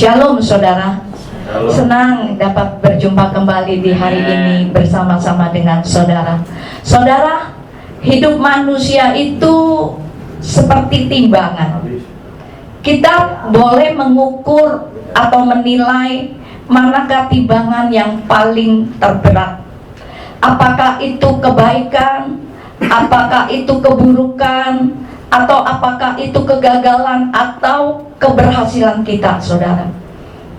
Shalom saudara. Halo. Senang dapat berjumpa kembali di hari ini bersama-sama dengan saudara. Saudara, hidup manusia itu seperti timbangan. Kita boleh mengukur atau menilai manakah timbangan yang paling terberat. Apakah itu kebaikan, apakah itu keburukan, atau apakah itu kegagalan atau keberhasilan kita, saudara.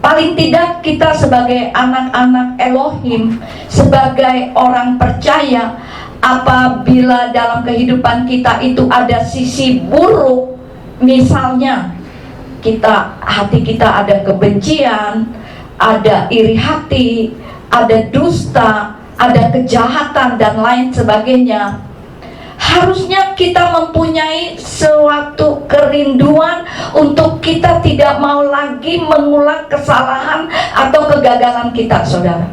Paling tidak kita sebagai anak-anak Elohim, sebagai orang percaya, apabila dalam kehidupan kita itu ada sisi buruk, misalnya hati kita ada kebencian, ada iri hati, ada dusta, ada kejahatan dan lain sebagainya, harusnya kita mempunyai suatu kerinduan untuk kita tidak mau lagi mengulang kesalahan atau kegagalan kita, saudara.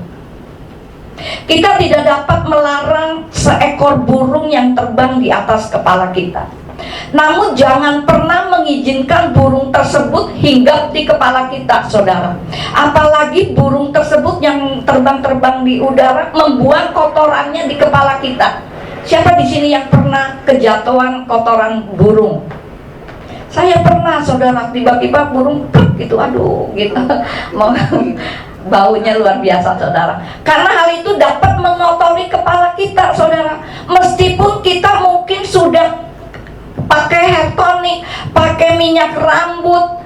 Kita tidak dapat melarang seekor burung yang terbang di atas kepala kita. Namun jangan pernah mengizinkan burung tersebut hinggap di kepala kita, saudara. Apalagi burung tersebut yang terbang-terbang di udara membuang kotorannya di kepala kita. Siapa di sini yang pernah kejatuhan kotoran burung? Saya pernah, saudara. Tiba-tiba burung gitu, aduh, gitu. Baunya luar biasa, saudara. Karena hal itu dapat mengotori kepala kita, saudara. Meskipun kita mungkin sudah pakai hair tonic, pakai minyak rambut,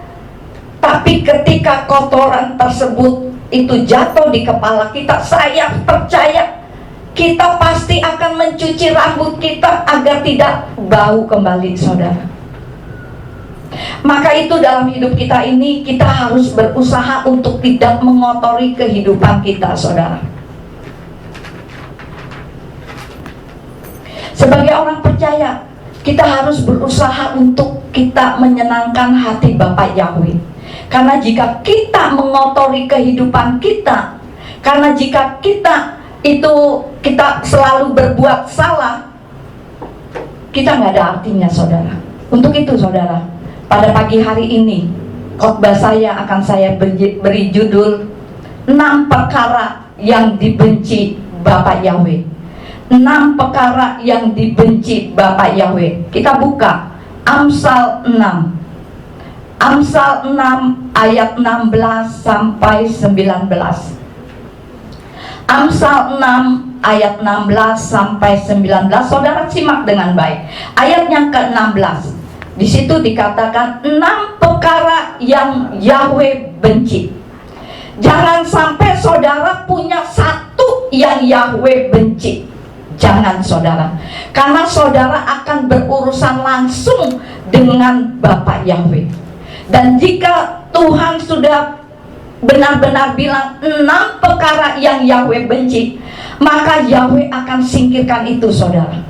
tapi ketika kotoran tersebut itu jatuh di kepala kita, saya percaya kita pasti akan mencuci rambut kita agar tidak bau kembali, saudara. Maka itu dalam hidup kita ini kita harus berusaha untuk tidak mengotori kehidupan kita, saudara. Sebagai orang percaya, kita harus berusaha untuk kita menyenangkan hati Bapa Yahweh. Karena jika kita mengotori kehidupan kita, karena jika kita selalu berbuat salah, kita nggak ada artinya, saudara. Untuk itu, saudara, pada pagi hari ini khotbah saya akan saya beri judul 6 perkara yang dibenci Bapa Yahweh. 6 perkara yang dibenci Bapa Yahweh. Kita buka Amsal 6. Amsal 6 ayat 16 sampai 19. Amsal 6 ayat 16 sampai 19. Saudara simak dengan baik. Ayat yang ke-16. Di situ dikatakan 6 perkara yang Yahweh benci. Jangan sampai saudara punya satu yang Yahweh benci. Jangan, saudara. Karena saudara akan berurusan langsung dengan Bapa Yahweh. Dan jika Tuhan sudah benar-benar bilang 6 perkara yang Yahweh benci, maka Yahweh akan singkirkan itu, saudara.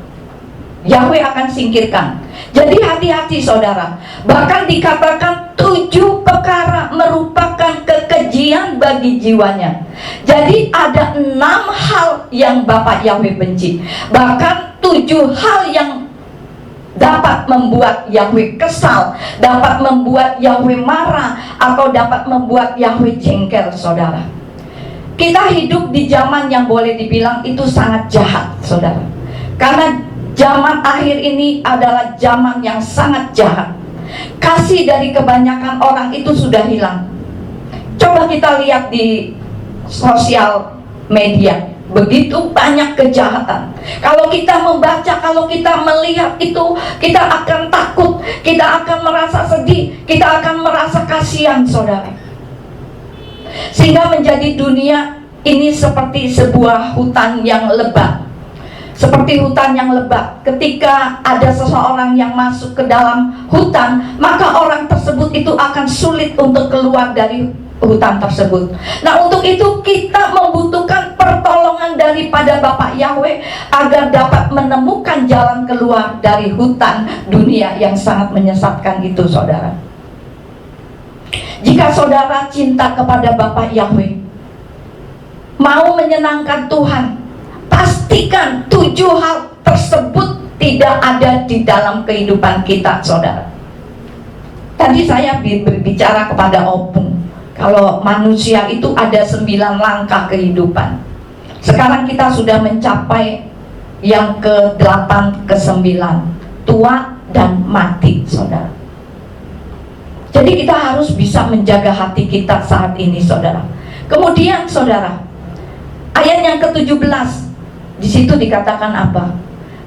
Yahweh akan singkirkan. Jadi hati-hati, saudara. Bahkan dikatakan 7 perkara merupakan kekejian bagi jiwanya. Jadi ada 6 hal yang Bapak Yahweh benci. Bahkan 7 hal yang dapat membuat Yahweh kesal, dapat membuat Yahweh marah, atau dapat membuat Yahweh jengkel, saudara. Kita hidup di zaman yang boleh dibilang itu sangat jahat, saudara. Karena zaman akhir ini adalah zaman yang sangat jahat. Kasih dari kebanyakan orang itu sudah hilang. Coba kita lihat di sosial media, begitu banyak kejahatan. Kalau kita membaca, kalau kita melihat itu, kita akan takut, kita akan merasa sedih, kita akan merasa kasihan, saudara. Sehingga menjadi dunia ini seperti sebuah hutan yang lebat. Seperti hutan yang lebat. Ketika ada seseorang yang masuk ke dalam hutan, maka orang tersebut itu akan sulit untuk keluar dari hutan tersebut. Nah, untuk itu kita membutuhkan pertolongan daripada Bapak Yahweh agar dapat menemukan jalan keluar dari hutan dunia yang sangat menyesatkan itu, saudara. Jika saudara cinta kepada Bapak Yahweh, mau menyenangkan Tuhan, pastikan 7 hal tersebut tidak ada di dalam kehidupan kita, saudara. Tadi saya berbicara kepada Opung. Kalau manusia itu ada 9 langkah kehidupan. Sekarang kita sudah mencapai yang ke-8, ke-9, tua dan mati, saudara. Jadi kita harus bisa menjaga hati kita saat ini, saudara. Kemudian, saudara, ayat yang ke-17, di situ dikatakan apa?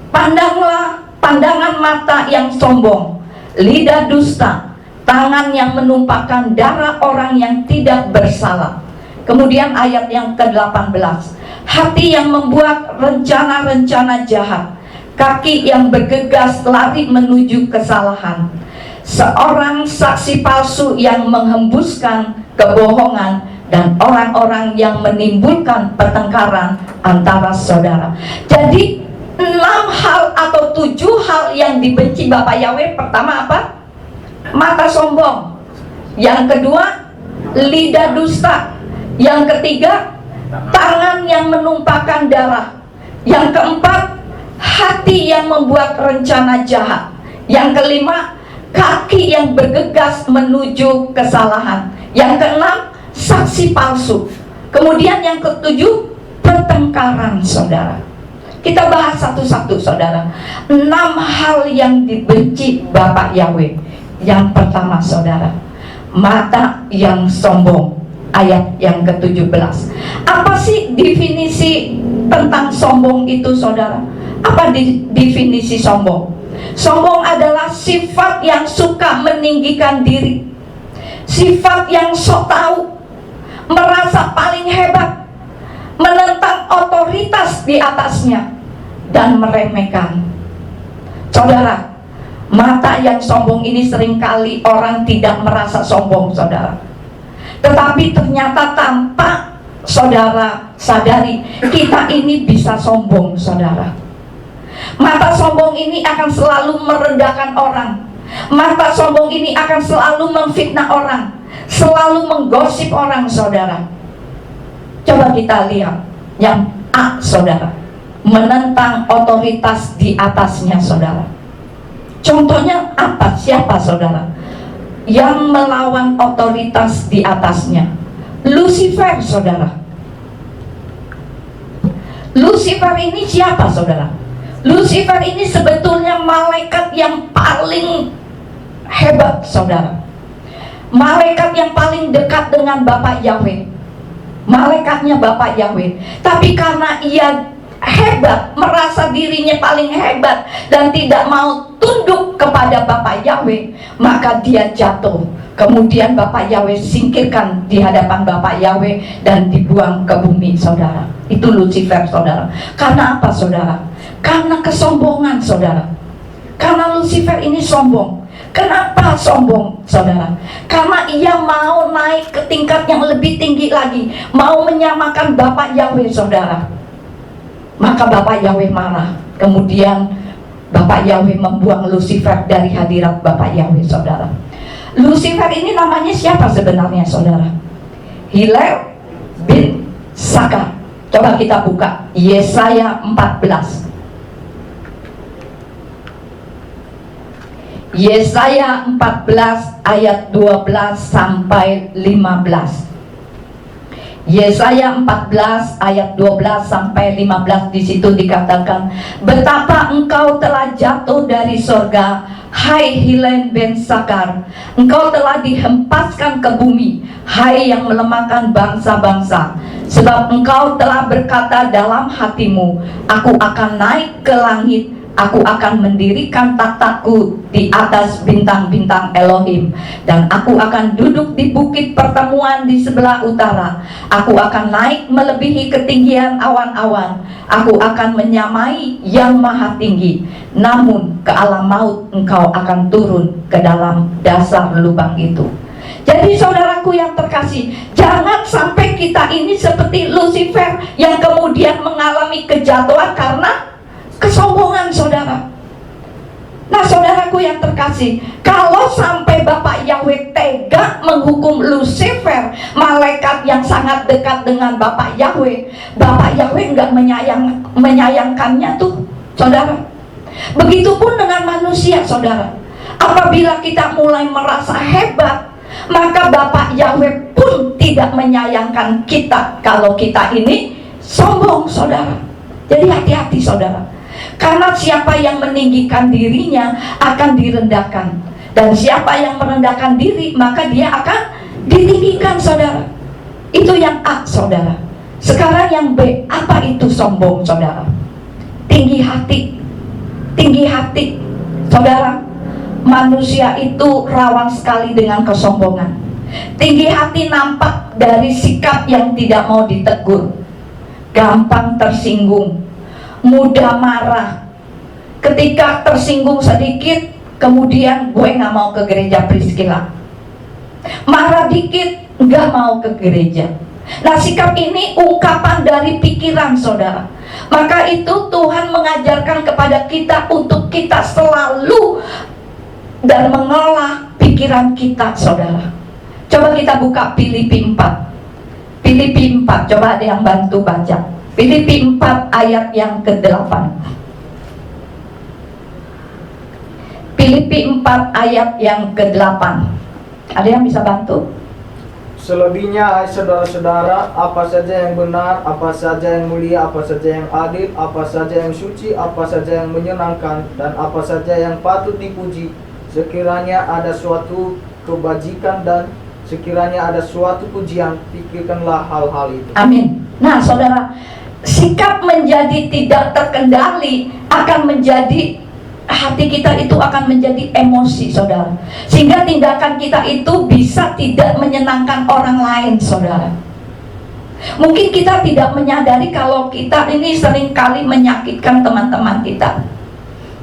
Pandanglah pandangan mata yang sombong, lidah dusta, tangan yang menumpahkan darah orang yang tidak bersalah. Kemudian ayat yang ke-18, hati yang membuat rencana-rencana jahat, kaki yang bergegas lari menuju kesalahan, seorang saksi palsu yang menghembuskan kebohongan, dan orang-orang yang menimbulkan pertengkaran antara saudara. Jadi 6 hal atau 7 hal yang dibenci Bapak Yahweh. Pertama apa? Mata sombong. Yang kedua, lidah dusta. Yang ketiga, tangan yang menumpahkan darah. Yang keempat, hati yang membuat rencana jahat. Yang kelima, kaki yang bergegas menuju kesalahan. Yang keenam, saksi palsu. Kemudian yang ketujuh, pertengkaran, saudara. Kita bahas satu-satu, saudara. 6 hal yang dibenci Bapak Yahweh. Yang pertama, saudara, mata yang sombong. Ayat yang ke-17. Apa sih definisi tentang sombong itu, saudara? Apa definisi sombong? Sombong adalah sifat yang suka meninggikan diri, sifat yang sok tahu, merasa paling hebat, menentang otoritas di atasnya, dan meremehkan. Saudara, mata yang sombong ini seringkali orang tidak merasa sombong, saudara. Tetapi ternyata tanpa saudara sadari, kita ini bisa sombong, saudara. Mata sombong ini akan selalu merendahkan orang. Mata sombong ini akan selalu memfitnah orang, selalu menggosip orang, saudara. Coba kita lihat yang A, saudara, menentang otoritas di atasnya, saudara. Contohnya apa? Siapa, saudara, yang melawan otoritas di atasnya? Lucifer, saudara. Lucifer ini siapa, saudara? Lucifer ini sebetulnya malaikat yang paling hebat, saudara. Malaikat yang paling dekat dengan Bapak Yahweh. Malaikatnya Bapak Yahweh. Tapi karena ia hebat, merasa dirinya paling hebat, dan tidak mau tunduk kepada Bapak Yahweh, maka dia jatuh. Kemudian Bapak Yahweh singkirkan di hadapan Bapak Yahweh dan dibuang ke bumi, saudara. Itu Lucifer, saudara. Karena apa, saudara? Karena kesombongan, saudara. Karena Lucifer ini sombong. Kenapa sombong, saudara? Karena ia mau naik ke tingkat yang lebih tinggi lagi, mau menyamakan Bapak Yahweh, saudara. Maka Bapak Yahweh marah. Kemudian Bapak Yahweh membuang Lucifer dari hadirat Bapak Yahweh, saudara. Lucifer ini namanya siapa sebenarnya, saudara? Hillel bin Sakar. Coba kita buka Yesaya 14. Yesaya 14 ayat 12 sampai 15. Yesaya 14 ayat 12 sampai 15, di situ dikatakan, betapa engkau telah jatuh dari sorga, hai Hillel bin Sakar. Engkau telah dihempaskan ke bumi, hai yang melemahkan bangsa-bangsa. Sebab engkau telah berkata dalam hatimu, aku akan naik ke langit, aku akan mendirikan takhtaku di atas bintang-bintang Elohim, dan aku akan duduk di bukit pertemuan di sebelah utara. Aku akan naik melebihi ketinggian awan-awan. Aku akan menyamai yang maha tinggi. Namun ke alam maut engkau akan turun ke dalam dasar lubang itu. Jadi saudaraku yang terkasih, jangan sampai kita ini seperti Lucifer yang kemudian mengalami kejatuhan karena kesombongan, saudara. Nah, saudaraku yang terkasih, kalau sampai Bapak Yahweh tega menghukum Lucifer, malaikat yang sangat dekat dengan Bapak Yahweh, Bapak Yahweh nggak menyayangkannya tuh, saudara. Begitupun dengan manusia, saudara. Apabila kita mulai merasa hebat, maka Bapak Yahweh pun tidak menyayangkan kita kalau kita ini sombong, saudara. Jadi hati-hati, saudara. Karena siapa yang meninggikan dirinya akan direndahkan, dan siapa yang merendahkan diri maka dia akan ditinggikan, saudara. Itu yang A, saudara. Sekarang yang B, apa itu sombong, saudara? Tinggi hati. Tinggi hati, saudara. Manusia itu rawan sekali dengan kesombongan. Tinggi hati nampak dari sikap yang tidak mau ditegur, gampang tersinggung, mudah marah. Ketika tersinggung sedikit, kemudian gue gak mau ke gereja, Priscilla. Marah dikit, gak mau ke gereja. Nah, sikap ini ungkapan dari pikiran, saudara. Maka itu Tuhan mengajarkan kepada kita untuk kita selalu dan mengelola pikiran kita, saudara. Coba kita buka Filipi 4. Filipi 4, coba ada yang bantu baca. Filipi 4 ayat yang ke-8. Filipi 4 ayat yang ke-8. Ada yang bisa bantu? Selebihnya, hai saudara-saudara, apa saja yang benar, apa saja yang mulia, apa saja yang adil, apa saja yang suci, apa saja yang menyenangkan, dan apa saja yang patut dipuji, sekiranya ada suatu kebajikan dan sekiranya ada suatu pujian, pikirkanlah hal-hal itu. Amin. Nah, saudara, sikap menjadi tidak terkendali akan menjadi, hati kita itu akan menjadi emosi, saudara. Sehingga tindakan kita itu bisa tidak menyenangkan orang lain, saudara. Mungkin kita tidak menyadari kalau kita ini seringkali menyakitkan teman-teman kita.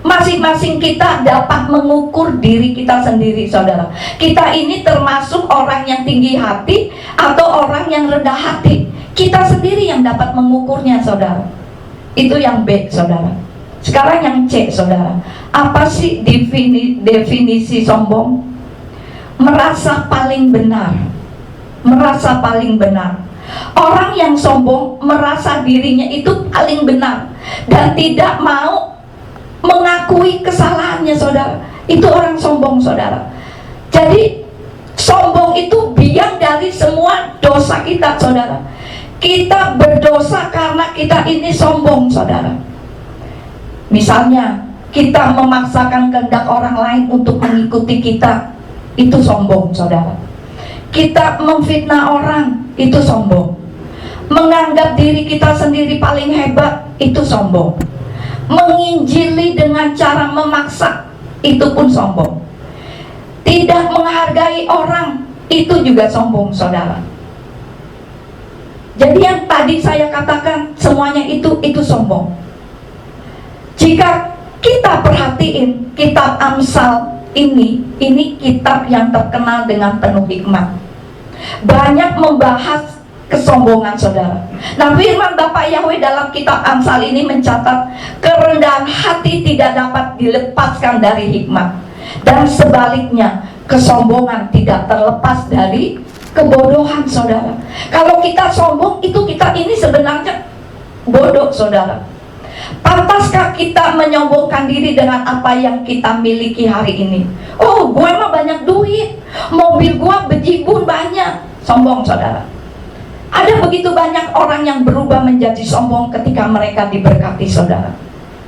Masing-masing kita dapat mengukur diri kita sendiri, saudara. Kita ini termasuk orang yang tinggi hati atau orang yang rendah hati. Kita sendiri yang dapat mengukurnya, saudara. Itu yang B, saudara. Sekarang yang C, saudara. Apa sih definisi sombong? Merasa paling benar. Merasa paling benar. Orang yang sombong merasa dirinya itu paling benar dan tidak mau mengakui kesalahannya, saudara. Itu orang sombong, saudara. Jadi sombong itu biang dari semua dosa kita, saudara. Kita berdosa karena kita ini sombong, saudara. Misalnya, kita memaksakan kehendak orang lain untuk mengikuti kita, itu sombong, saudara. Kita memfitnah orang, itu sombong. Menganggap diri kita sendiri paling hebat, itu sombong. Menginjili dengan cara memaksa, itu pun sombong. Tidak menghargai orang, itu juga sombong, saudara. Jadi yang tadi saya katakan, semuanya itu sombong. Jika kita perhatiin kitab Amsal ini kitab yang terkenal dengan penuh hikmat. Banyak membahas kesombongan, saudara. Nah, firman Bapak Yahweh dalam kitab Amsal ini mencatat kerendahan hati tidak dapat dilepaskan dari hikmat, dan sebaliknya kesombongan tidak terlepas dari kebodohan, saudara. Kalau kita sombong, itu kita ini sebenarnya bodoh, saudara. Pantaskah kita menyombongkan diri dengan apa yang kita miliki hari ini? Oh, gue mah banyak duit, mobil gue bejibun banyak. Sombong, saudara. Ada begitu banyak orang yang berubah menjadi sombong ketika mereka diberkati, saudara.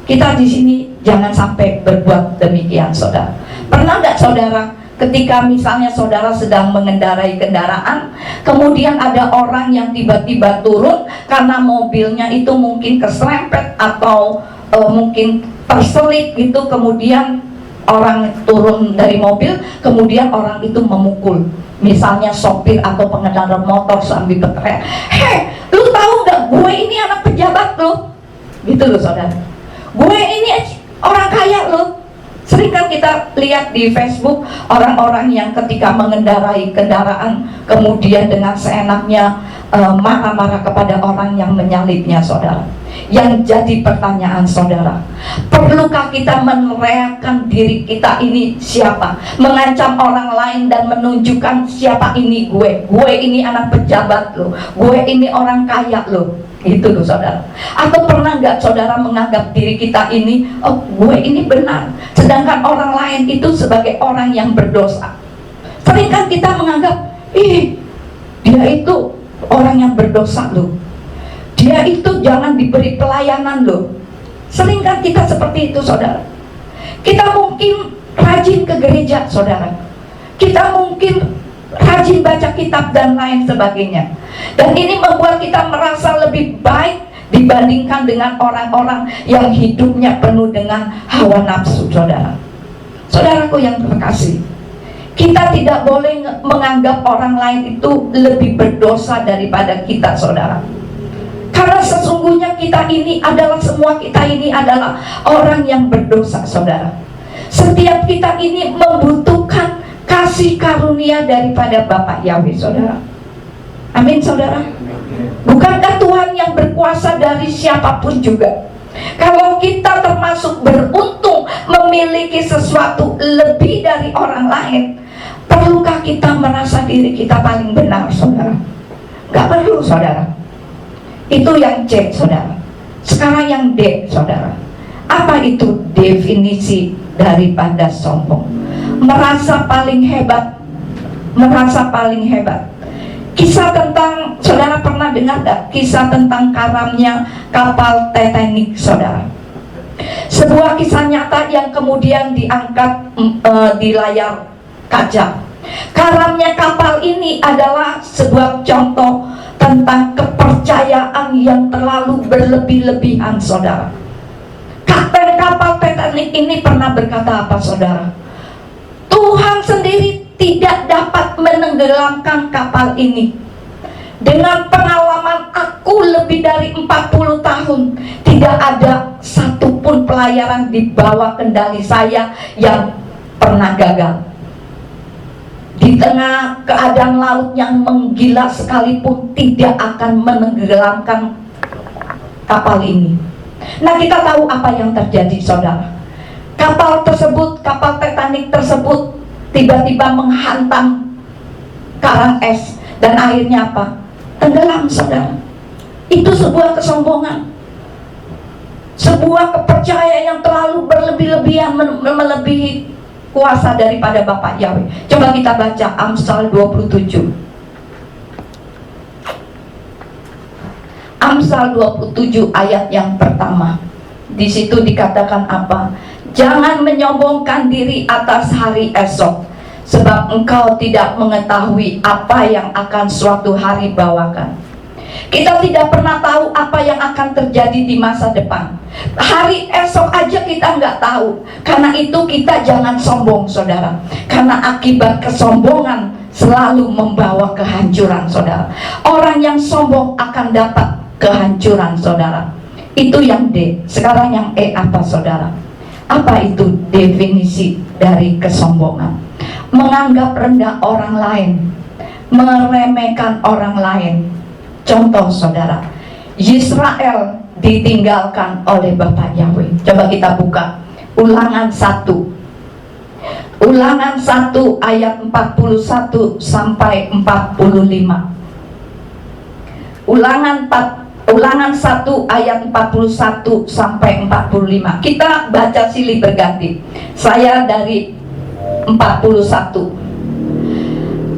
Kita di sini jangan sampai berbuat demikian, saudara. Pernah nggak, saudara, ketika misalnya saudara sedang mengendarai kendaraan, kemudian ada orang yang tiba-tiba turun karena mobilnya itu mungkin keserempet atau mungkin terselip gitu, kemudian orang turun dari mobil, kemudian orang itu memukul, misalnya sopir atau pengendara motor sambil berteriak, "Hei, lu tahu nggak, gue ini anak pejabat lo," gitu loh, saudara. "Gue ini orang kaya lo." Sering kan kita lihat di Facebook orang-orang yang ketika mengendarai kendaraan kemudian dengan seenaknya marah-marah kepada orang yang menyalipnya, saudara. Yang jadi pertanyaan, saudara, perlukah kita meneriakkan diri kita ini siapa? Mengancam orang lain dan menunjukkan siapa ini gue ini anak pejabat lo, gue ini orang kaya lo, gitu loh, saudara. Atau pernah nggak saudara menganggap diri kita ini, oh gue ini benar, sedangkan orang lain itu sebagai orang yang berdosa. Sering kan kita menganggap, dia itu orang yang berdosa loh, dia itu jangan diberi pelayanan loh. Sering kan kita seperti itu, saudara. Kita mungkin rajin ke gereja, saudara. Kita mungkin rajin baca kitab dan lain sebagainya. Dan ini membuat kita merasa lebih baik dibandingkan dengan orang-orang yang hidupnya penuh dengan hawa nafsu, saudara. Saudaraku yang terkasih, kita tidak boleh menganggap orang lain itu lebih berdosa daripada kita, saudara. Karena sesungguhnya semua kita ini adalah orang yang berdosa, saudara. Setiap kita ini membutuhkan kasih karunia daripada Bapa Yahweh, saudara. Amin, saudara. Bukankah Tuhan yang berkuasa dari siapapun juga? Kalau kita termasuk beruntung memiliki sesuatu lebih dari orang lain, perlukah kita merasa diri kita paling benar, saudara? Gak perlu, saudara. Itu yang C, saudara. Sekarang yang D, saudara. Apa itu definisi daripada sombong? Merasa paling hebat. Merasa paling hebat. Kisah tentang, saudara pernah dengar gak? Kisah tentang karamnya kapal Titanic, saudara. Sebuah kisah nyata yang kemudian diangkat di layar kaca. Karamnya kapal ini adalah sebuah contoh tentang kepercayaan yang terlalu berlebih-lebihan, saudara. Kapten kapal Titanic ini pernah berkata apa, saudara? Tuhan sendiri tidak dapat menenggelamkan kapal ini. Dengan pengalaman aku lebih dari 40 tahun, tidak ada satupun pelayaran di bawah kendali saya yang pernah gagal. Di tengah keadaan laut yang menggila sekalipun tidak akan menenggelamkan kapal ini. Nah, kita tahu apa yang terjadi, saudara. Kapal Titanic tersebut tiba-tiba menghantam karang es dan akhirnya apa? Tenggelam, saudara. Itu sebuah kesombongan, sebuah kepercayaan yang terlalu berlebih-lebihan, melebihi kuasa daripada Bapak Yahweh. Coba kita baca Amsal 27. Amsal 27 ayat yang pertama. Di situ dikatakan apa? Jangan menyombongkan diri atas hari esok, sebab engkau tidak mengetahui apa yang akan suatu hari bawakan. Kita tidak pernah tahu apa yang akan terjadi di masa depan. Hari esok aja kita nggak tahu. Karena itu kita jangan sombong, saudara. Karena akibat kesombongan selalu membawa kehancuran, saudara. Orang yang sombong akan dapat kehancuran, saudara. Itu yang D. Sekarang yang E apa, saudara? Apa itu definisi dari kesombongan? Menganggap rendah orang lain, meremehkan orang lain. Contoh, saudara, Yisrael ditinggalkan oleh Bapak Yahweh. Coba kita buka Ulangan 1. Ulangan 1 ayat 41 sampai 45. Ulangan 1 ayat 41 sampai 45. Kita baca silih berganti. Saya dari 41.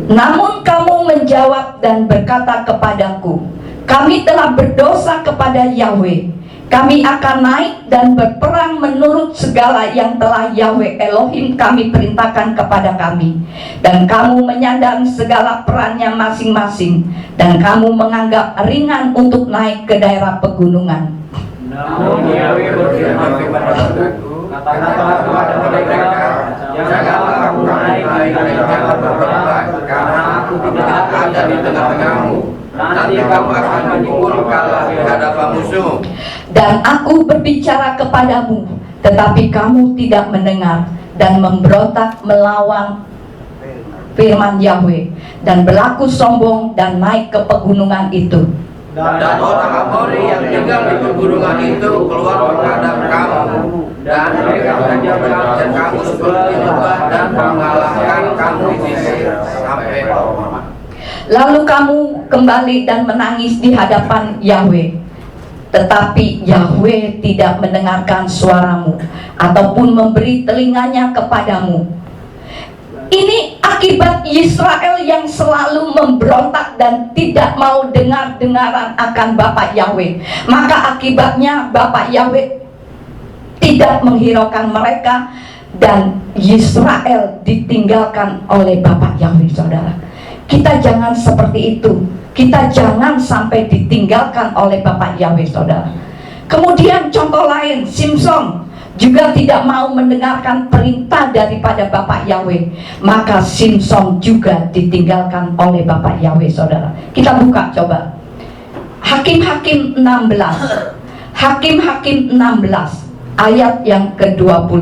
Namun kamu menjawab dan berkata kepadaku, kami telah berdosa kepada Yahweh. Kami akan naik dan berperang menurut segala yang telah Yahweh Elohim kami perintahkan kepada kami. Dan kamu menyandang segala perannya masing-masing. Dan kamu menganggap ringan untuk naik ke daerah pegunungan. Namun Yahweh berfirman kepadaku, katakanlah kepada mereka, janganlah kamu naik dan jangan berperang, karena aku tidak ada di tengah-tengahmu. Nanti kamu akan memikul kalah di hadapan musuh. Dan aku berbicara kepadamu, tetapi kamu tidak mendengar, dan memberontak melawan firman Yahweh, dan berlaku sombong dan naik ke pegunungan itu. Dan orang Amori yang tinggal di pegunungan itu keluar menghadap kamu, dan mereka menjadikan kamu seperti lebah dan mengalahkan kamu di sisi sampai bawah. Lalu kamu kembali dan menangis di hadapan Yahweh. Tetapi Yahweh tidak mendengarkan suaramu ataupun memberi telinganya kepadamu. Ini Akibat Israel yang selalu memberontak dan tidak mau dengar-dengaran akan Bapak Yahweh, maka akibatnya Bapak Yahweh tidak menghiraukan mereka dan Israel ditinggalkan oleh Bapak Yahweh, saudara. Kita jangan seperti itu. Kita jangan sampai ditinggalkan oleh Bapak Yahweh, saudara. Kemudian contoh lain, Simson juga tidak mau mendengarkan perintah daripada Bapak Yahweh, maka Simson juga ditinggalkan oleh Bapak Yahweh, saudara. Kita buka coba Hakim-Hakim 16, Hakim-Hakim 16 ayat yang ke-20.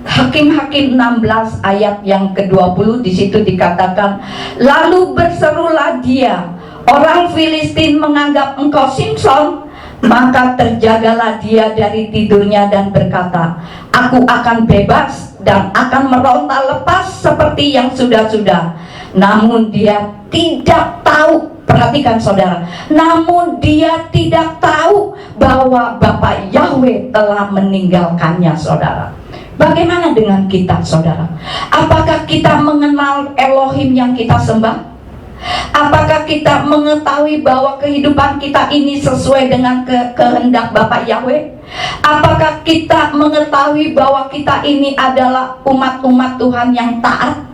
Hakim-Hakim 16 ayat yang ke-20, di situ dikatakan, lalu berserulah dia, orang Filistin menganggap engkau Simson, maka terjagalah dia dari tidurnya dan berkata, aku akan bebas dan akan meronta lepas seperti yang sudah-sudah. Namun dia tidak tahu, perhatikan saudara, namun dia tidak tahu bahwa Bapak Yahweh telah meninggalkannya, saudara. Bagaimana dengan kita, saudara? Apakah kita mengenal Elohim yang kita sembah? Apakah kita mengetahui bahwa kehidupan kita ini sesuai dengan kehendak Bapak Yahweh? Apakah kita mengetahui bahwa kita ini adalah umat-umat Tuhan yang taat?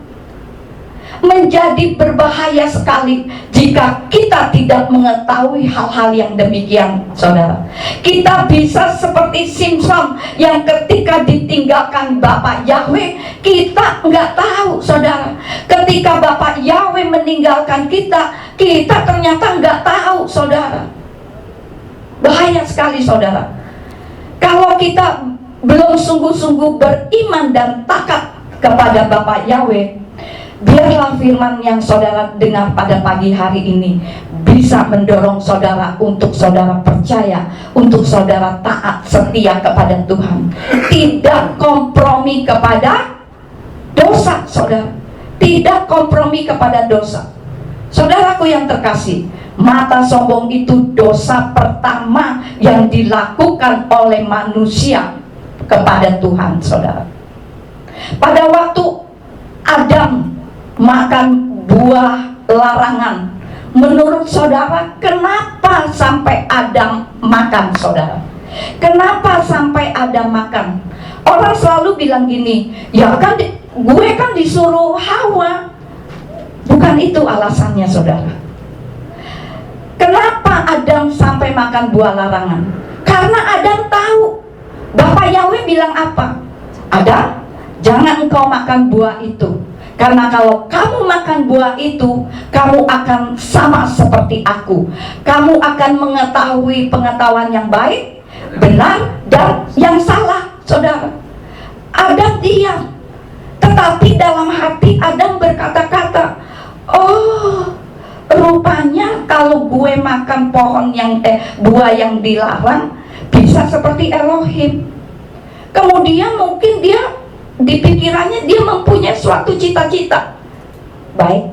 Menjadi berbahaya sekali jika kita tidak mengetahui hal-hal yang demikian, saudara. Kita bisa seperti Simson yang ketika ditinggalkan Bapak Yahweh, kita nggak tahu, saudara. Ketika Bapak Yahweh meninggalkan kita, kita ternyata nggak tahu, saudara. Bahaya sekali, saudara. Kalau kita belum sungguh-sungguh beriman dan taat kepada Bapak Yahweh, biarlah firman yang saudara dengar pada pagi hari ini bisa mendorong saudara untuk saudara percaya, untuk saudara taat setia kepada Tuhan, tidak kompromi kepada dosa, saudara. Tidak kompromi kepada dosa. Saudaraku yang terkasih, mata sombong itu dosa pertama yang dilakukan oleh manusia kepada Tuhan, saudara. Pada waktu Adam makan buah larangan, menurut saudara, kenapa sampai Adam makan, saudara? Kenapa sampai Adam makan? Orang selalu bilang gini, ya kan gue kan disuruh Hawa. Bukan itu alasannya, saudara. Kenapa Adam sampai makan buah larangan? Karena Adam tahu Bapak Yahweh bilang apa? Adam, jangan engkau makan buah itu, karena kalau kamu makan buah itu, kamu akan sama seperti aku. Kamu akan mengetahui pengetahuan yang baik, benar, dan yang salah, saudara. Adam diam, tetapi dalam hati Adam berkata-kata, oh, rupanya kalau gue makan pohon yang buah yang dilarang, bisa seperti Elohim. Kemudian mungkin dia di pikirannya dia mempunyai suatu cita-cita. Baik,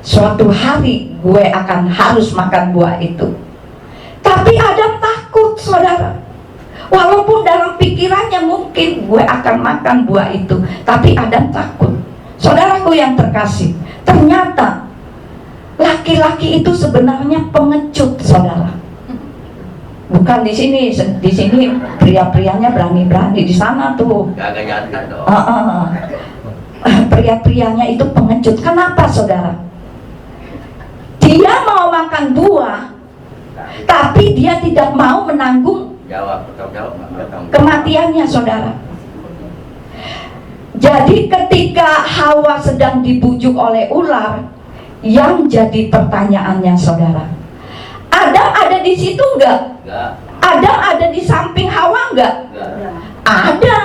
suatu hari gue akan harus makan buah itu. Tapi Adam takut, saudara. Walaupun dalam pikirannya mungkin gue akan makan buah itu, tapi Adam takut. Saudaraku yang terkasih, ternyata laki-laki itu sebenarnya pengecut, saudara. Bukan di sini pria-prianya berani-berani, di sana tuh. Pria-prianya itu pengecut. Kenapa, saudara? Dia mau makan buah, tapi dia tidak mau menanggung kematiannya, saudara. Jadi ketika Hawa sedang dibujuk oleh ular, yang jadi pertanyaannya, saudara, Adam ada di situ enggak? Adam ada di samping Hawa enggak? Ada.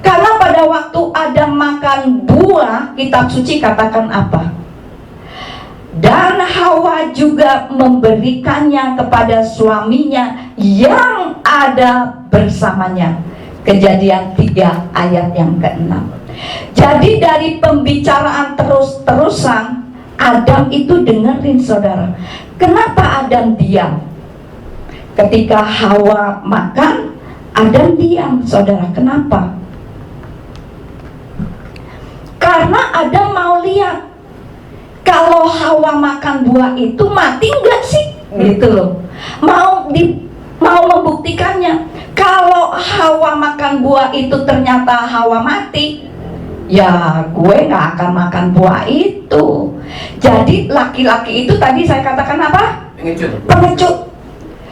Karena pada waktu Adam makan buah, kitab suci katakan apa? Dan Hawa juga memberikannya kepada suaminya yang ada bersamanya. Kejadian 3 ayat yang ke-6. Jadi dari pembicaraan terus-terusan, Adam itu dengerin, saudara. Kenapa Adam diam? Ketika Hawa makan, Adam diam, saudara. Kenapa? Karena Karena Adam mau lihat kalau Hawa makan buah itu mati enggak sih? Gitu loh. Mau membuktikannya. Kalau Hawa makan buah itu ternyata Hawa mati, ya gue nggak akan makan buah itu. Jadi laki-laki itu tadi saya katakan apa? Pengecut.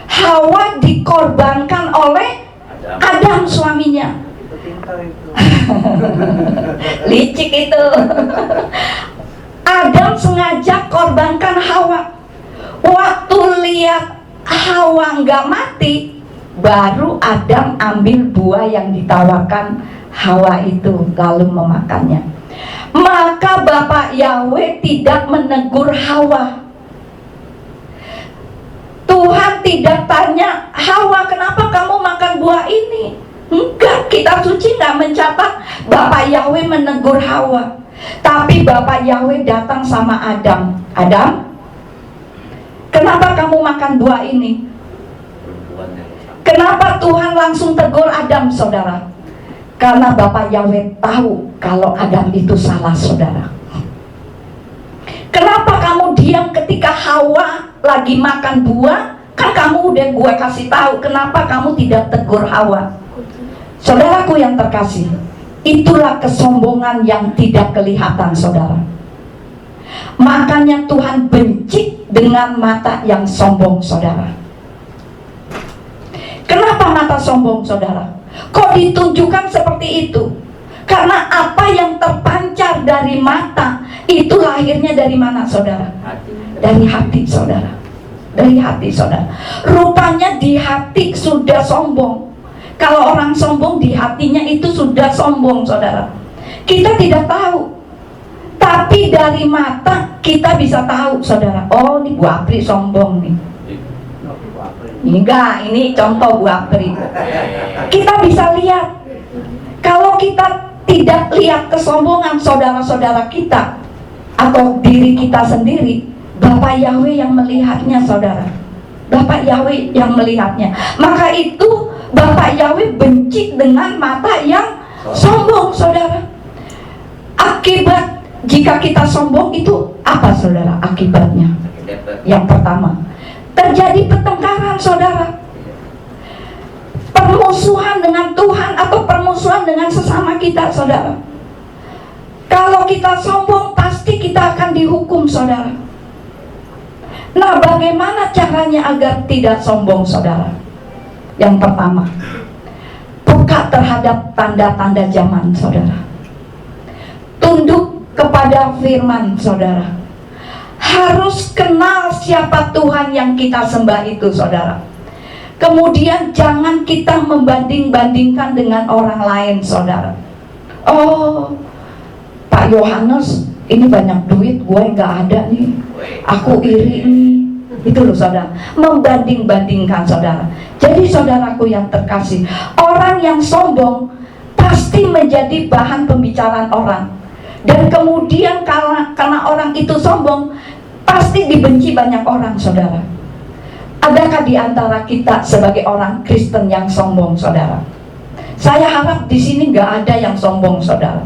Hawa dikorbankan oleh Adam suaminya. Licik itu. Adam sengaja korbankan Hawa. Waktu lihat Hawa nggak mati, baru Adam ambil buah yang ditawarkan Hawa itu lalu memakannya. Maka Bapak Yahweh tidak menegur Hawa. Tuhan tidak tanya, Hawa kenapa kamu makan buah ini? Enggak, kitab suci nggak mencatat Bapak Yahweh menegur Hawa. Tapi Bapak Yahweh datang sama Adam. Adam, kenapa kamu makan buah ini? Kenapa Tuhan langsung tegur Adam, saudara? Karena Bapak Yahweh tahu kalau Adam itu salah, saudara. Kenapa kamu diam ketika Hawa lagi makan buah? Kan kamu udah gue kasih tahu. Kenapa kamu tidak tegur Hawa? Saudaraku yang terkasih, itulah kesombongan yang tidak kelihatan, saudara. Makanya Tuhan benci dengan mata yang sombong, saudara. Kenapa mata sombong, saudara? Kok ditunjukkan seperti itu? Karena apa yang terpancar dari mata itu lahirnya dari mana, saudara? Dari hati, saudara. Dari hati, saudara. Rupanya di hati sudah sombong. Kalau orang sombong di hatinya itu sudah sombong, saudara. Kita tidak tahu. Tapi dari mata kita bisa tahu, saudara. Oh, ini Bu Apri sombong nih. Enggak, ini contoh Bu Apri. Kita bisa lihat. Kalau kita tidak lihat kesombongan saudara-saudara kita atau diri kita sendiri, Bapak Yahweh yang melihatnya, saudara. Bapak Yahweh yang melihatnya. Maka itu Bapak Yahweh benci dengan mata yang sombong, saudara. Akibat jika kita sombong itu apa, saudara? Akibatnya yang pertama, terjadi pertengkaran, saudara. Permusuhan dengan Tuhan atau permusuhan dengan sesama kita, saudara. Kalau kita sombong pasti kita akan dihukum, saudara. Nah, bagaimana caranya agar tidak sombong, saudara? Yang pertama, peka terhadap tanda-tanda zaman, saudara. Tunduk kepada firman, saudara. Harus kenal siapa Tuhan yang kita sembah itu, saudara. Kemudian jangan kita membanding-bandingkan dengan orang lain, saudara. Oh, Pak Yohanes ini banyak duit, gue nggak ada nih. Aku iri nih. Itu loh, saudara. Membanding-bandingkan, saudara. Jadi saudaraku yang terkasih, orang yang sombong pasti menjadi bahan pembicaraan orang. Dan kemudian karena orang itu sombong, pasti dibenci banyak orang, saudara. Adakah di antara kita sebagai orang Kristen yang sombong, saudara? Saya harap di sini nggak ada yang sombong, saudara.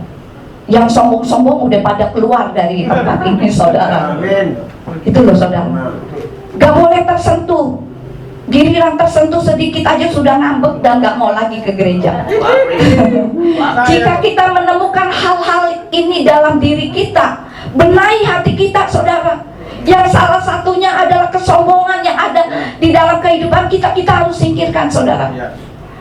Yang sombong-sombong udah pada keluar dari tempat ini, saudara. Itu loh, saudara. Gak boleh tersentuh. Giliran tersentuh sedikit aja sudah ngambek dan gak mau lagi ke gereja. Jika kita menemukan hal-hal ini dalam diri kita, benahi hati kita, saudara. Yang salah satunya adalah kesombongan yang ada di dalam kehidupan kita, kita harus singkirkan, saudara.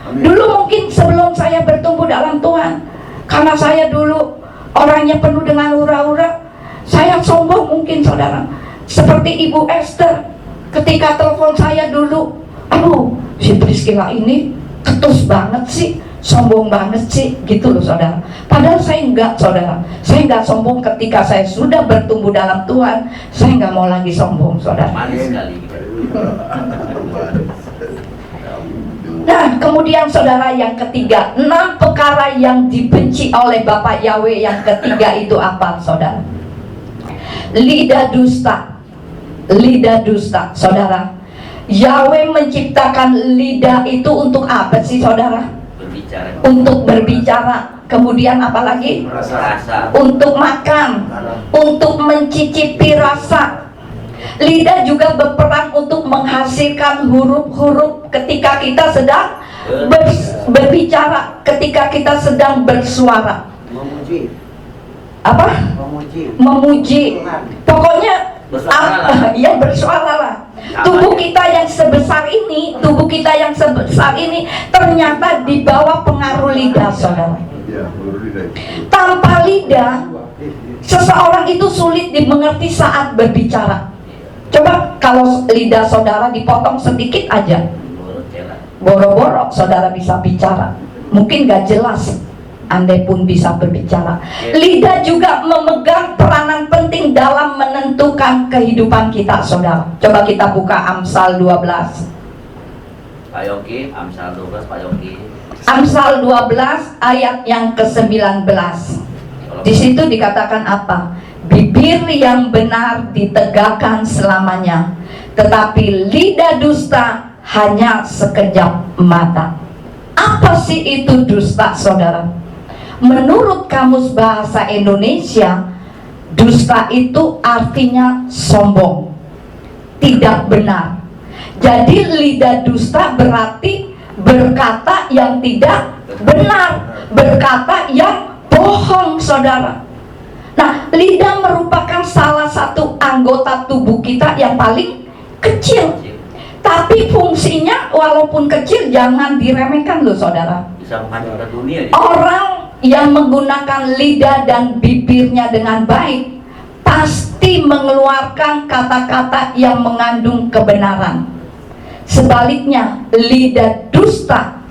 Dulu mungkin sebelum saya bertumbuh dalam Tuhan, karena saya dulu orangnya penuh dengan hura-hura, saya sombong mungkin, saudara. Seperti Ibu Esther, ketika telepon saya dulu, aduh, si Priscilla ini ketus banget sih, sombong banget sih, gitu loh, saudara. Padahal saya enggak, saudara. Saya enggak sombong ketika saya sudah bertumbuh dalam Tuhan. Saya enggak mau lagi sombong, saudara. Manis sekali. Nah, kemudian saudara yang ketiga, 6 perkara yang dibenci oleh Bapak Yahweh. Yang ketiga itu apa, saudara? Lidah dusta. Lidah dusta, saudara. Yahweh menciptakan lidah itu untuk apa sih, saudara? Berbicara. Untuk berbicara. kemudian apa lagi? Rasa. Untuk makan, untuk mencicipi rasa. Lidah juga berperan untuk menghasilkan huruf-huruf ketika kita sedang berbicara, ketika kita sedang bersuara. Memuji. Apa? Memuji. Pokoknya Bersuara. ya bersuara lah. Tubuh kita yang sebesar ini, ternyata di bawah pengaruh lidah, saudara. Tanpa lidah, seseorang itu sulit dimengerti saat berbicara. Coba kalau lidah saudara dipotong sedikit aja, boro-boro saudara bisa bicara. Mungkin gak jelas, andai pun bisa berbicara. Lidah juga memegang peranan penting dalam menentukan kehidupan kita, saudara. Coba kita buka Amsal 12. Pak Yogi, Amsal 12, Pak Yogi. Amsal 12 ayat yang ke-19. Di situ dikatakan apa? Bibir yang benar ditegakkan selamanya, tetapi lidah dusta hanya sekejap mata. Apa sih itu dusta, saudara? Menurut Kamus Bahasa Indonesia, dusta itu artinya sombong, tidak benar. Jadi lidah dusta berarti berkata yang tidak benar, berkata yang bohong, saudara. Nah, lidah merupakan salah satu anggota tubuh kita yang paling kecil. Tapi fungsinya walaupun kecil jangan diremehkan loh, saudara. Bisa menghancurkan dunia. Orang yang menggunakan lidah dan bibirnya dengan baik pasti mengeluarkan kata-kata yang mengandung kebenaran. Sebaliknya, lidah dusta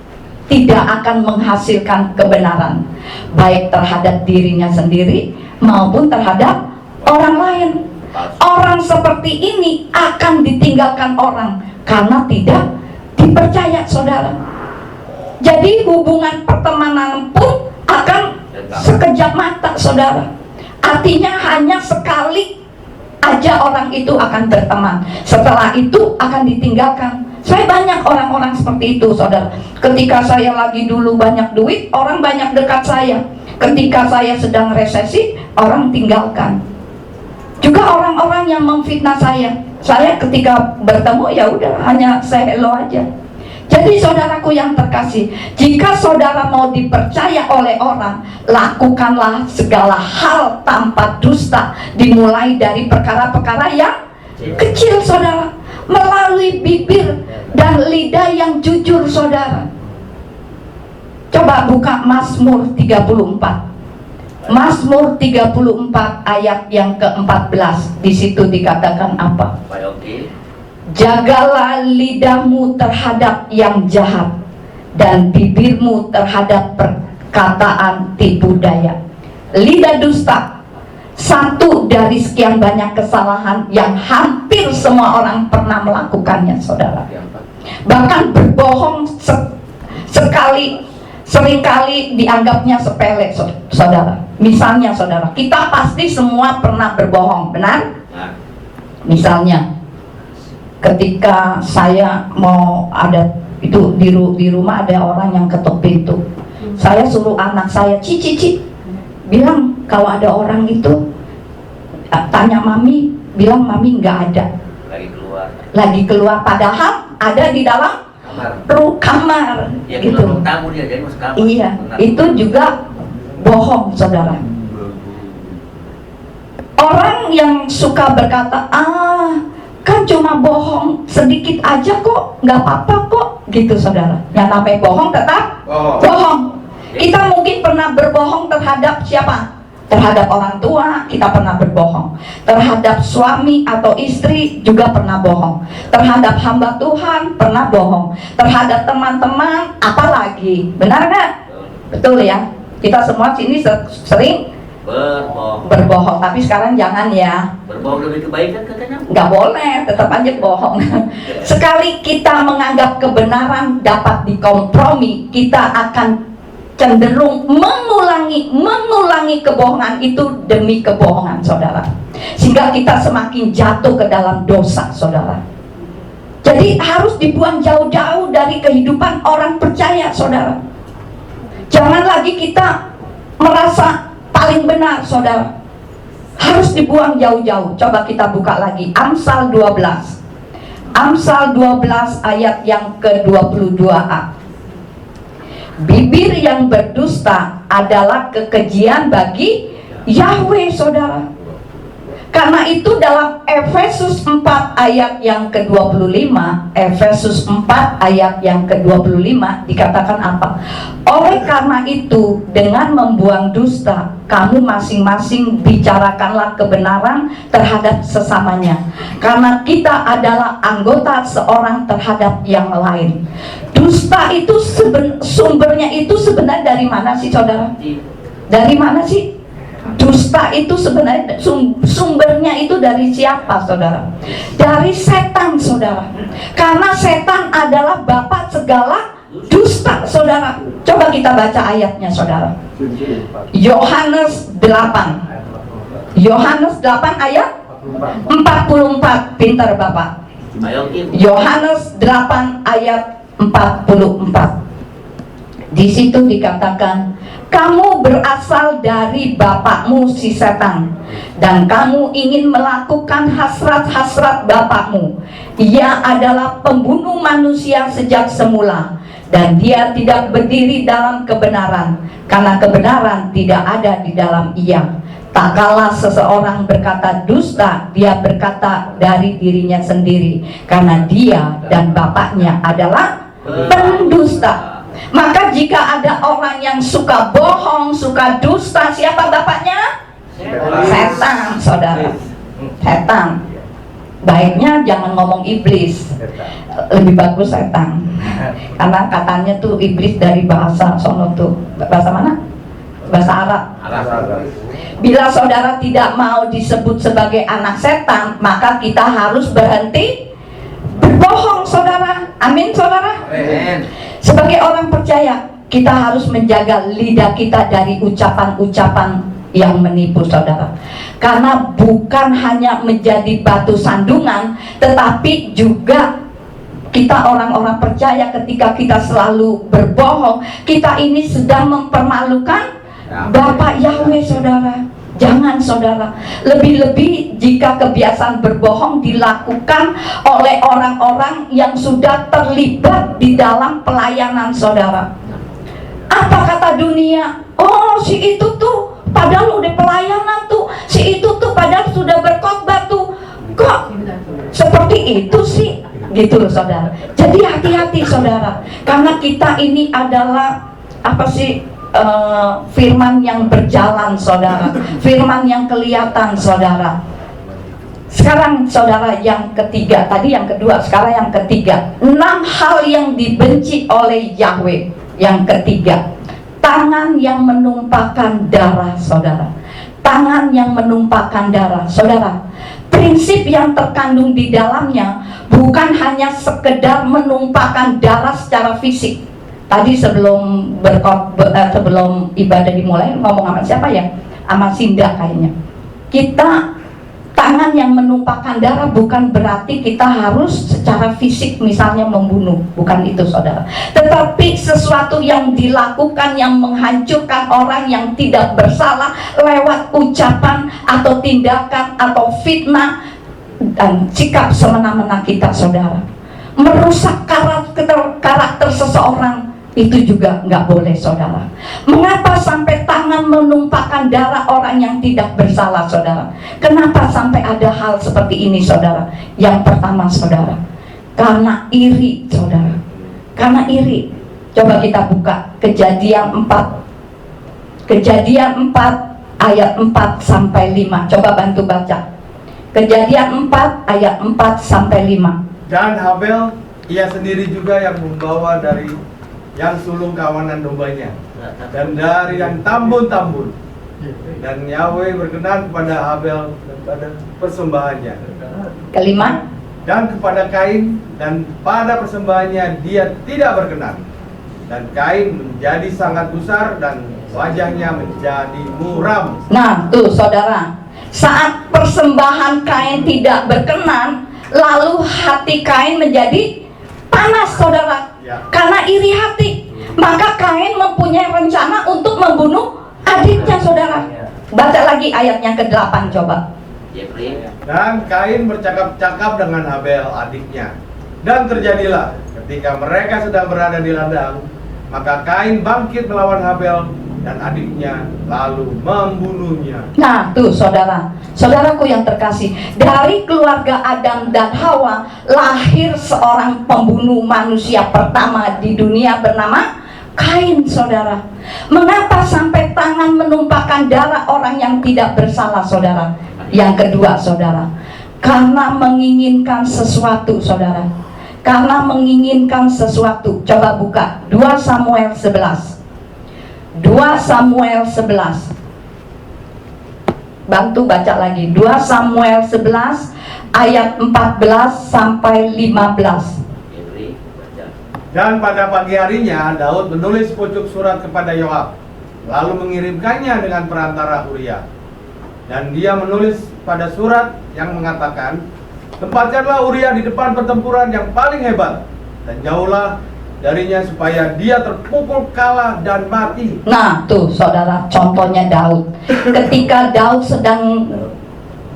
tidak akan menghasilkan kebenaran, baik terhadap dirinya sendiri maupun terhadap orang lain. Orang seperti ini akan ditinggalkan orang karena tidak dipercaya, saudara. Jadi hubungan pertemanan pun akan sekejap mata, saudara. Artinya hanya sekali aja orang itu akan berteman, setelah itu akan ditinggalkan. Saya banyak orang-orang seperti itu, saudara. Ketika saya lagi dulu banyak duit, orang banyak dekat saya. Ketika saya sedang resesi, orang tinggalkan. Juga orang-orang yang memfitnah saya ketika bertemu ya udah hanya say hello aja. Jadi saudaraku yang terkasih, jika saudara mau dipercaya oleh orang, lakukanlah segala hal tanpa dusta, dimulai dari perkara-perkara yang kecil, saudara, melalui bibir dan lidah yang jujur, saudara. Coba buka Mazmur 34. Mazmur 34 ayat yang ke-14. Di situ dikatakan apa? Pak Yogi. Jagalah lidahmu terhadap yang jahat dan bibirmu terhadap perkataan tipu daya. Lidah dusta, satu dari sekian banyak kesalahan yang hampir semua orang pernah melakukannya, saudara. Bahkan berbohong seringkali dianggapnya sepele, saudara. Misalnya, saudara, kita pasti semua pernah berbohong, benar? Misalnya, ketika saya mau ada itu di rumah ada orang yang ketuk pintu, saya suruh anak saya, Cici, bilang kalau ada orang itu tanya mami, bilang mami nggak ada, lagi keluar, padahal ada di dalam kamar Ya, gitu. tamu dia, jadi masuk kamar. Iya, itu juga bohong, saudara. Orang yang suka berkata, kan cuma bohong sedikit aja kok, nggak apa-apa kok, gitu, saudara. Yang namanya bohong tetap bohong. Kita mungkin pernah berbohong terhadap siapa? Terhadap orang tua kita pernah berbohong, terhadap suami atau istri juga pernah bohong, terhadap hamba Tuhan pernah bohong, terhadap teman-teman apalagi, benar nggak? Betul ya, kita semua sini sering berbohong, tapi sekarang jangan ya. Berbohong lebih kebaikan katanya. Nggak boleh, tetap aja bohong. Sekali kita menganggap kebenaran dapat dikompromi, kita akan cenderung mengulangi kebohongan itu demi kebohongan, saudara, sehingga kita semakin jatuh ke dalam dosa, saudara. Jadi harus dibuang jauh-jauh dari kehidupan orang percaya, saudara. Jangan lagi kita merasa paling benar, saudara, harus dibuang jauh-jauh. Coba kita buka lagi Amsal 12. Amsal 12 ayat yang ke-22a. Bibir yang berdusta adalah kekejian bagi Yahweh, saudara. Karena itu dalam Efesus 4 ayat yang ke-25, Efesus 4 ayat yang ke-25 dikatakan apa? Oleh karena itu, dengan membuang dusta, kamu masing-masing bicarakanlah kebenaran terhadap sesamanya. Karena kita adalah anggota seorang terhadap yang lain. Dusta itu sumbernya itu sebenarnya dari mana sih, saudara? Dari mana sih? Dusta itu sebenarnya sumbernya itu dari siapa, saudara? Dari setan, saudara. Karena setan adalah bapa segala dusta, saudara. Coba kita baca ayatnya, saudara. Yohanes 8. Yohanes 8 ayat 44. Pintar Bapak. Yohanes 8 ayat 44. Di situ dikatakan, kamu berasal dari bapakmu si setan, dan kamu ingin melakukan hasrat-hasrat bapakmu. Ia adalah pembunuh manusia sejak semula, dan dia tidak berdiri dalam kebenaran, karena kebenaran tidak ada di dalam ia. Tak kalah seseorang berkata dusta, dia berkata dari dirinya sendiri, karena dia dan bapaknya adalah pendusta. Maka jika ada orang yang suka bohong, suka dusta, siapa bapaknya? Setan, saudara. Setan. Baiknya jangan ngomong iblis, lebih bagus setan. Karena katanya tuh iblis dari bahasa sono tuh, bahasa mana? Bahasa Arab. Bila saudara tidak mau disebut sebagai anak setan, maka kita harus berhenti berbohong, saudara. Amin, saudara. Amin. Sebagai orang percaya, kita harus menjaga lidah kita dari ucapan-ucapan yang menipu, saudara. Karena bukan hanya menjadi batu sandungan, tetapi juga kita orang-orang percaya ketika kita selalu berbohong, kita ini sedang mempermalukan Bapak Yahweh, saudara. Jangan, saudara. Lebih-lebih jika kebiasaan berbohong dilakukan oleh orang-orang yang sudah terlibat di dalam pelayanan, saudara. Apa kata dunia? Oh, si itu tuh padahal udah pelayanan tuh, si itu tuh padahal sudah berkhotbah tuh. Kok seperti itu sih? Gitu loh, saudara. Jadi hati-hati, saudara. Karena kita ini adalah apa sih? Firman yang berjalan, saudara. Firman yang kelihatan, saudara. Sekarang, saudara, yang ketiga. Tadi yang kedua, sekarang yang ketiga. 6 hal yang dibenci oleh Yahweh. Yang ketiga, tangan yang menumpahkan darah, saudara. Tangan yang menumpahkan darah, saudara. Prinsip yang terkandung di dalamnya bukan hanya sekedar menumpahkan darah secara fisik. Tadi sebelum sebelum ibadah dimulai ngomong sama siapa ya? Sama Sinda kayaknya. Kita tangan yang menumpahkan darah bukan berarti kita harus secara fisik misalnya membunuh, bukan itu, saudara. Tetapi sesuatu yang dilakukan yang menghancurkan orang yang tidak bersalah lewat ucapan atau tindakan atau fitnah dan sikap semena-mena kita, saudara. Merusak karakter seseorang itu juga nggak boleh, saudara. Mengapa sampai tangan menumpahkan darah orang yang tidak bersalah, saudara? Kenapa sampai ada hal seperti ini, saudara? Yang pertama, saudara, karena iri, saudara. Karena iri. Coba kita buka Kejadian 4. Kejadian 4 ayat 4 sampai 5. Coba bantu baca. Kejadian 4 ayat 4 sampai 5. Dan Habel, ia sendiri juga yang membawa dari yang sulung kawanan dombanya dan dari yang tambun-tambun, dan Yahweh berkenan kepada Habel dan pada persembahannya. Kelima, Dan kepada Kain dan pada persembahannya dia tidak berkenan. Dan Kain menjadi sangat gusar dan wajahnya menjadi muram. nah tuh, saudara, saat persembahan Kain tidak berkenan, lalu hati Kain menjadi panas, saudara. Ya. Karena iri hati, maka Kain mempunyai rencana untuk membunuh Adiknya saudara. Baca lagi ayat yang ke-8 coba. Dan Kain bercakap-cakap dengan Habel adiknya. Dan terjadilah ketika mereka sedang berada di ladang, maka Kain bangkit melawan Habel dan adiknya lalu membunuhnya. Nah tuh saudara, saudaraku yang terkasih, dari keluarga Adam dan Hawa lahir seorang pembunuh manusia pertama di dunia bernama Kain, saudara. Mengapa sampai tangan menumpahkan darah orang yang tidak bersalah, saudara? Yang kedua, saudara, karena menginginkan sesuatu, saudara. Karena menginginkan sesuatu. Coba buka 2 Samuel 11. 2 Samuel 11. Bantu baca lagi. 2 Samuel 11 ayat 14 sampai 15. Dan pada pagi harinya Daud menulis pucuk surat kepada Yoab, lalu mengirimkannya dengan perantara Uria. Dan dia menulis pada surat yang mengatakan, tempatkanlah Uria di depan pertempuran yang paling hebat, dan jauhlah darinya supaya dia terpukul kalah dan mati. Nah tuh saudara, contohnya Daud. Ketika Daud sedang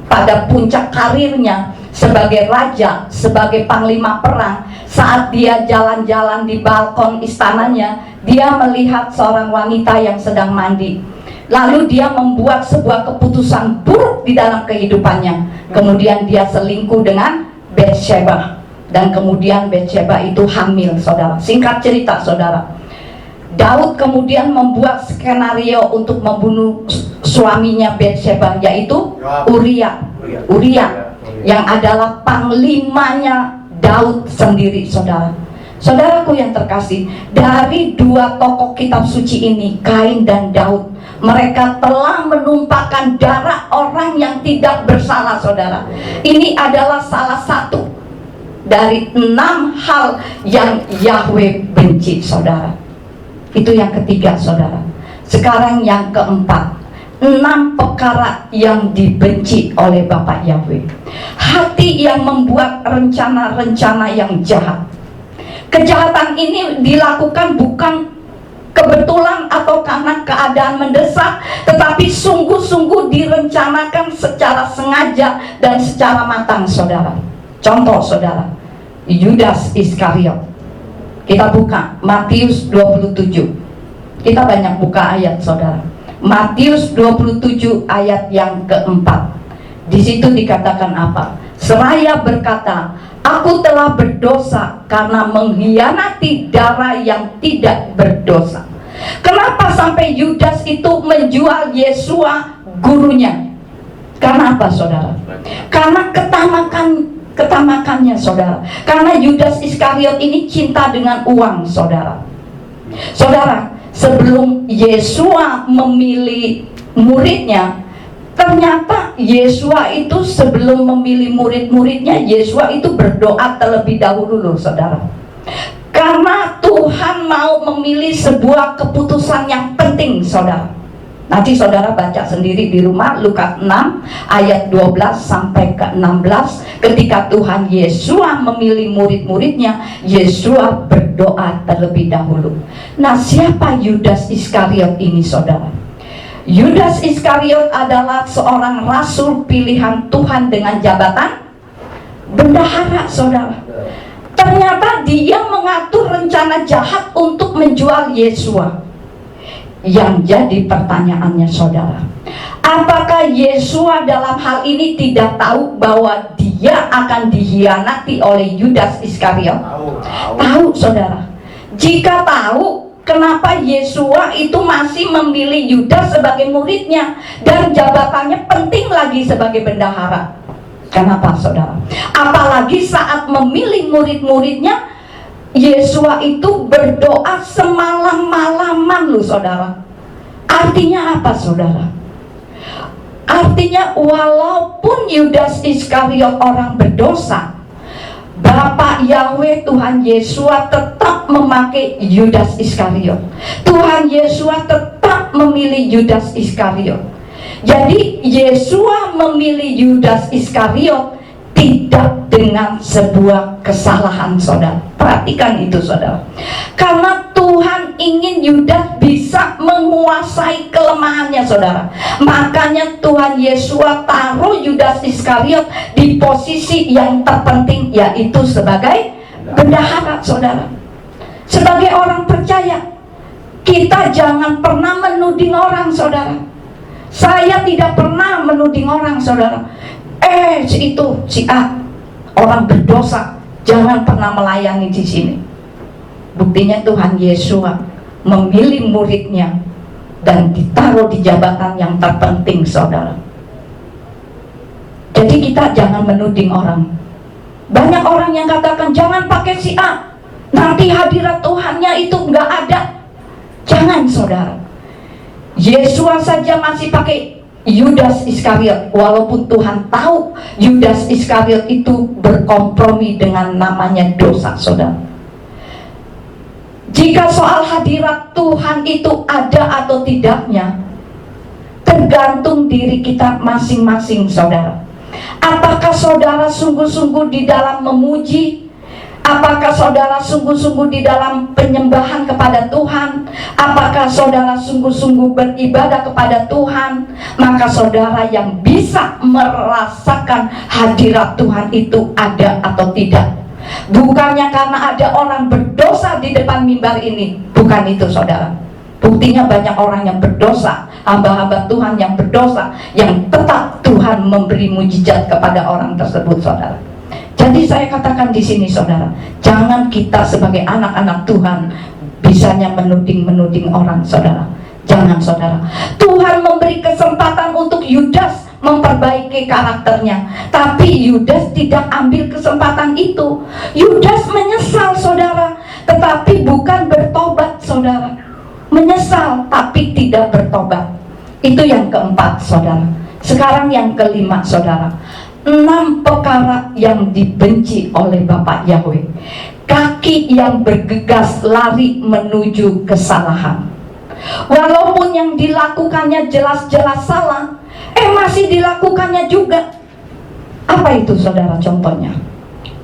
pada puncak karirnya sebagai raja, sebagai panglima perang, saat dia jalan-jalan di balkon istananya, dia melihat seorang wanita yang sedang mandi. Lalu dia membuat sebuah keputusan buruk di dalam kehidupannya. Kemudian dia selingkuh dengan Batsheba, dan kemudian Batsheba itu hamil, saudara. Singkat cerita, saudara, Daud kemudian membuat skenario untuk membunuh suaminya Batsheba, yaitu Uria, yang adalah panglimanya Daud sendiri, saudara. Saudaraku yang terkasih, dari dua tokoh kitab suci ini, Kain dan Daud, mereka telah menumpahkan darah orang yang tidak bersalah, saudara. Ini adalah salah satu dari 6 hal yang Yahweh benci, saudara. Itu yang ketiga, saudara. Sekarang yang keempat, 6 perkara yang dibenci oleh Bapak Yahweh. Hati yang membuat rencana-rencana yang jahat. Kejahatan ini dilakukan bukan kebetulan atau karena keadaan mendesak, tetapi sungguh-sungguh direncanakan secara sengaja dan secara matang, saudara. Contoh, saudara, Yudas Iskariot. Kita buka Matius 27. Kita banyak buka ayat, saudara. Matius 27 ayat yang keempat. Di situ dikatakan apa? Seraya berkata, aku telah berdosa karena mengkhianati darah yang tidak berdosa. Kenapa sampai Yudas itu menjual Yesua gurunya? Karena apa, saudara? Karena ketamakannya, saudara. Karena Yudas Iskariot ini cinta dengan uang, saudara. Saudara, sebelum Yesua memilih muridnya, ternyata Yesua itu sebelum memilih murid-muridnya, Yesua itu berdoa terlebih dahulu loh, saudara. Karena Tuhan mau memilih sebuah keputusan yang penting, saudara. Nanti saudara baca sendiri di rumah, Lukas 6 ayat 12 sampai ke 16. Ketika Tuhan Yesua memilih murid-muridnya, Yesua berdoa terlebih dahulu. Nah, siapa Yudas Iskariot ini, saudara? Yudas Iskariot adalah seorang rasul pilihan Tuhan dengan jabatan bendahara, saudara. Ternyata dia mengatur rencana jahat untuk menjual Yesua. Yang jadi pertanyaannya, saudara, apakah Yesua dalam hal ini tidak tahu bahwa dia akan dikhianati oleh Yudas Iskariot? Tahu, saudara. Jika tahu, kenapa Yesua itu masih memilih Yudas sebagai muridnya dan jabatannya penting lagi sebagai bendahara? Kenapa, saudara? Apalagi saat memilih murid-muridnya, Yesua itu berdoa semalam-malaman loh, saudara. Artinya apa, saudara? Artinya walaupun Yudas Iskariot orang berdosa, Bapak Yahweh Tuhan Yesua tetap memakai Yudas Iskariot. Tuhan Yesua tetap memilih Yudas Iskariot. Jadi Yesua memilih Yudas Iskariot tidak dengan sebuah kesalahan, saudara. Perhatikan itu, saudara. Karena Tuhan ingin Yudas bisa menguasai kelemahannya, saudara. Makanya Tuhan Yesus taruh Yudas Iskariot di posisi yang terpenting, yaitu sebagai bendahara, saudara. Sebagai orang percaya, kita jangan pernah menuding orang, saudara. Saya tidak pernah menuding orang, saudara. Si itu, si A, orang berdosa, jangan pernah melayani di sini. Buktinya Tuhan Yesus memilih muridnya dan ditaruh di jabatan yang terpenting, saudara. Jadi kita jangan menuding orang. Banyak orang yang katakan jangan pakai si A, nanti hadirat Tuhannya itu nggak ada. Jangan, saudara. Yesus saja masih pakai Yudas Iskariot, walaupun Tuhan tahu Yudas Iskariot itu berkompromi dengan namanya dosa, saudara. Jika soal hadirat Tuhan itu ada atau tidaknya, tergantung diri kita masing-masing, saudara. Apakah saudara sungguh-sungguh di dalam memuji? Apakah saudara sungguh-sungguh di dalam penyembahan kepada Tuhan? Apakah saudara sungguh-sungguh beribadah kepada Tuhan? Maka saudara yang bisa merasakan hadirat Tuhan itu ada atau tidak. Bukannya karena ada orang berdosa di depan mimbar ini. Bukan itu, saudara. Buktinya banyak orang yang berdosa, hamba-hamba Tuhan yang berdosa, yang tetap Tuhan memberi mujizat kepada orang tersebut, saudara. Jadi saya katakan di sini, saudara, jangan kita sebagai anak-anak Tuhan bisanya menuding orang, saudara. Jangan, saudara. Tuhan memberi kesempatan untuk Yudas memperbaiki karakternya, tapi Yudas tidak ambil kesempatan itu. Yudas menyesal, saudara, tetapi bukan bertobat, saudara. Menyesal tapi tidak bertobat. Itu yang keempat, saudara. Sekarang yang kelima, saudara. 6 perkara yang dibenci oleh Bapak Yahweh. Kaki yang bergegas lari menuju kesalahan. Walaupun yang dilakukannya jelas-jelas salah, masih dilakukannya juga. Apa itu, saudara, contohnya?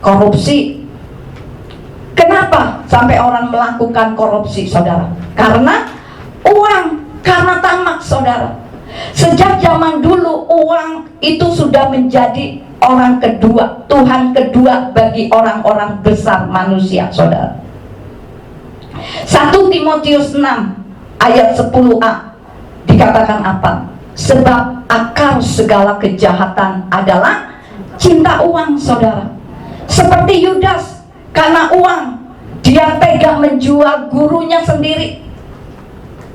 Korupsi. Kenapa sampai orang melakukan korupsi, saudara? Karena uang, karena tamak, saudara. Sejak zaman dulu uang itu sudah menjadi orang kedua, Tuhan kedua bagi orang-orang besar manusia, saudara. 1 Timotius 6 ayat 10a dikatakan apa? Sebab akar segala kejahatan adalah cinta uang, saudara. Seperti Yudas, karena uang dia tega menjual gurunya sendiri.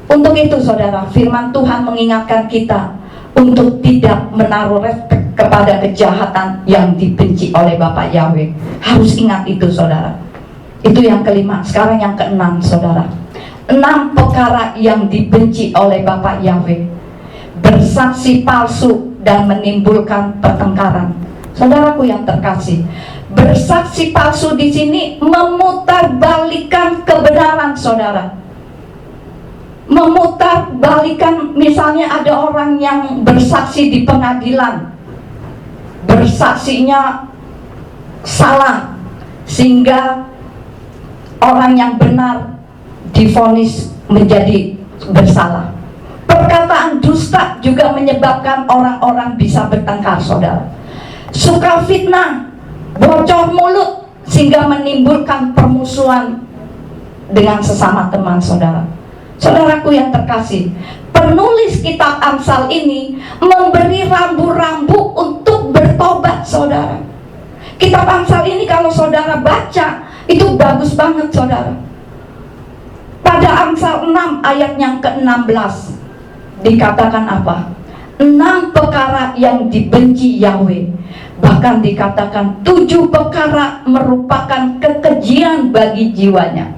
Untuk itu, saudara, firman Tuhan mengingatkan kita untuk tidak menaruh respek kepada kejahatan yang dibenci oleh Bapak Yahweh. Harus ingat itu, saudara. Itu yang kelima. Sekarang yang keenam, saudara. 6 perkara yang dibenci oleh Bapak Yahweh. Bersaksi palsu dan menimbulkan pertengkaran. Saudaraku yang terkasih, bersaksi palsu di sini memutarbalikkan kebenaran, saudara. Memutarbalikan, misalnya ada orang yang bersaksi di pengadilan, bersaksinya salah sehingga orang yang benar divonis menjadi bersalah. Perkataan dusta juga menyebabkan orang-orang bisa bertengkar, saudara. Suka fitnah, bocor mulut sehingga menimbulkan permusuhan dengan sesama teman, saudara. Saudaraku yang terkasih, penulis kitab Amsal ini memberi rambu-rambu untuk bertobat, saudara. Kitab Amsal ini kalau saudara baca, itu bagus banget, saudara. Pada Amsal 6 ayat yang ke-16 dikatakan apa? 6 perkara yang dibenci Yahweh. Bahkan dikatakan 7 perkara merupakan kekejian bagi jiwanya.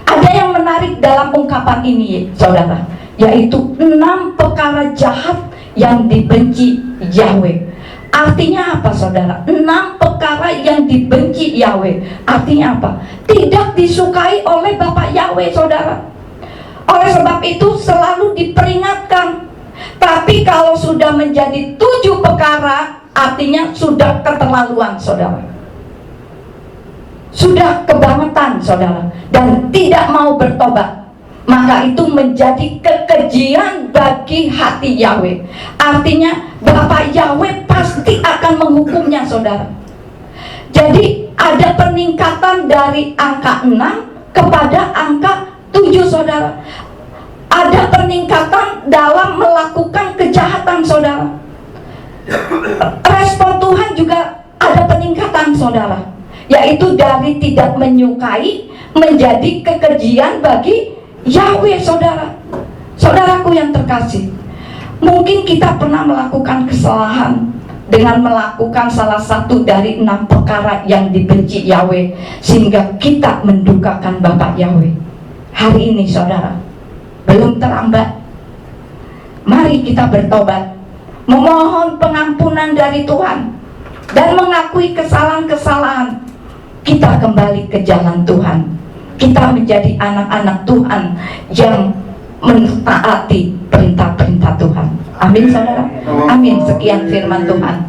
Ada yang menarik dalam ungkapan ini, saudara, yaitu 6 perkara jahat yang dibenci Yahweh. Artinya apa, saudara? 6 perkara yang dibenci Yahweh. Artinya apa? Tidak disukai oleh Bapak Yahweh, saudara. Oleh sebab itu selalu diperingatkan. Tapi kalau sudah menjadi 7 perkara, artinya sudah keterlaluan, saudara. Sudah kebangetan, saudara, dan tidak mau bertobat, maka itu menjadi kekejian bagi hati Yahweh. Artinya Bapak Yahweh pasti akan menghukumnya, saudara. Jadi ada peningkatan dari angka 6 kepada angka 7, saudara. Ada peningkatan dalam melakukan kejahatan, saudara. Respon Tuhan juga ada peningkatan, saudara, yaitu dari tidak menyukai menjadi kekejian bagi Yahweh, saudara. Saudaraku yang terkasih, mungkin kita pernah melakukan kesalahan dengan melakukan salah satu dari 6 perkara yang dibenci Yahweh, sehingga kita mendukakan Bapak Yahweh. Hari ini, saudara, belum terlambat. Mari kita bertobat, memohon pengampunan dari Tuhan, dan mengakui kesalahan-kesalahan. Kita kembali ke jalan Tuhan. Kita menjadi anak-anak Tuhan yang mentaati perintah-perintah Tuhan. Amin, saudara. Amin. Sekian firman Tuhan.